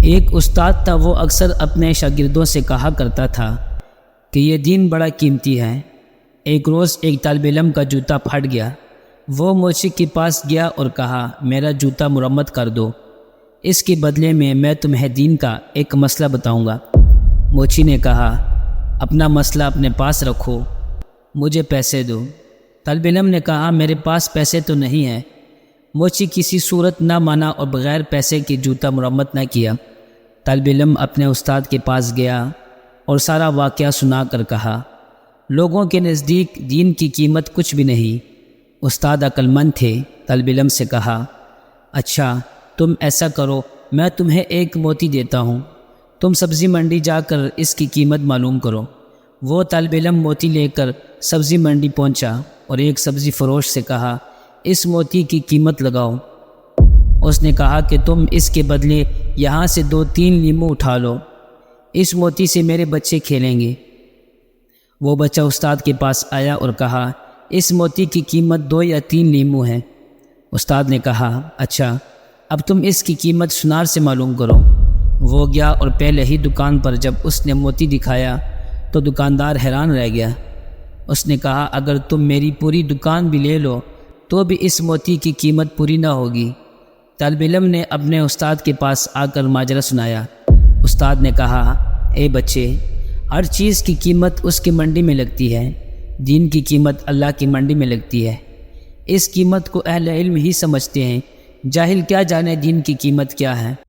ایک استاد تھا، وہ اکثر اپنے شاگردوں سے کہا کرتا تھا کہ یہ دین بڑا قیمتی ہے۔ ایک روز ایک طالب علم کا جوتا پھٹ گیا۔ وہ موچی کے پاس گیا اور کہا، میرا جوتا مرمت کر دو، اس کے بدلے میں تمہیں دین کا ایک مسئلہ بتاؤں گا۔ موچی نے کہا، اپنا مسئلہ اپنے پاس رکھو، مجھے پیسے دو۔ طالب علم نے کہا، میرے پاس پیسے تو نہیں ہیں۔ موچی کسی صورت نہ مانا اور بغیر پیسے کے جوتا مرمت نہ کیا۔ طالب علم اپنے استاد کے پاس گیا اور سارا واقعہ سنا کر کہا، لوگوں کے نزدیک دین کی قیمت کچھ بھی نہیں۔ استاد عقل مند تھے۔ طالب علم سے کہا، اچھا تم ایسا کرو، میں تمہیں ایک موتی دیتا ہوں، تم سبزی منڈی جا کر اس کی قیمت معلوم کرو۔ وہ طالب علم موتی لے کر سبزی منڈی پہنچا اور ایک سبزی فروش سے کہا، اس موتی کی قیمت لگاؤ۔ اس نے کہا کہ تم اس کے بدلے یہاں سے 2-3 لیمو اٹھا لو، اس موتی سے میرے بچے کھیلیں گے۔ وہ بچہ استاد کے پاس آیا اور کہا، اس موتی کی قیمت 2 یا 3 لیمو ہے۔ استاد نے کہا، اچھا اب تم اس کی قیمت سنار سے معلوم کرو۔ وہ گیا اور پہلے ہی دکان پر جب اس نے موتی دکھایا تو دکاندار حیران رہ گیا۔ اس نے کہا، اگر تم میری پوری دکان بھی لے لو تو بھی اس موتی کی قیمت پوری نہ ہوگی۔ طالب علم نے اپنے استاد کے پاس آ کر ماجرا سنایا۔ استاد نے کہا، اے بچے، ہر چیز کی قیمت اس کی منڈی میں لگتی ہے، دین کی قیمت اللہ کی منڈی میں لگتی ہے۔ اس قیمت کو اہل علم ہی سمجھتے ہیں، جاہل کیا جانے دین کی قیمت کیا ہے۔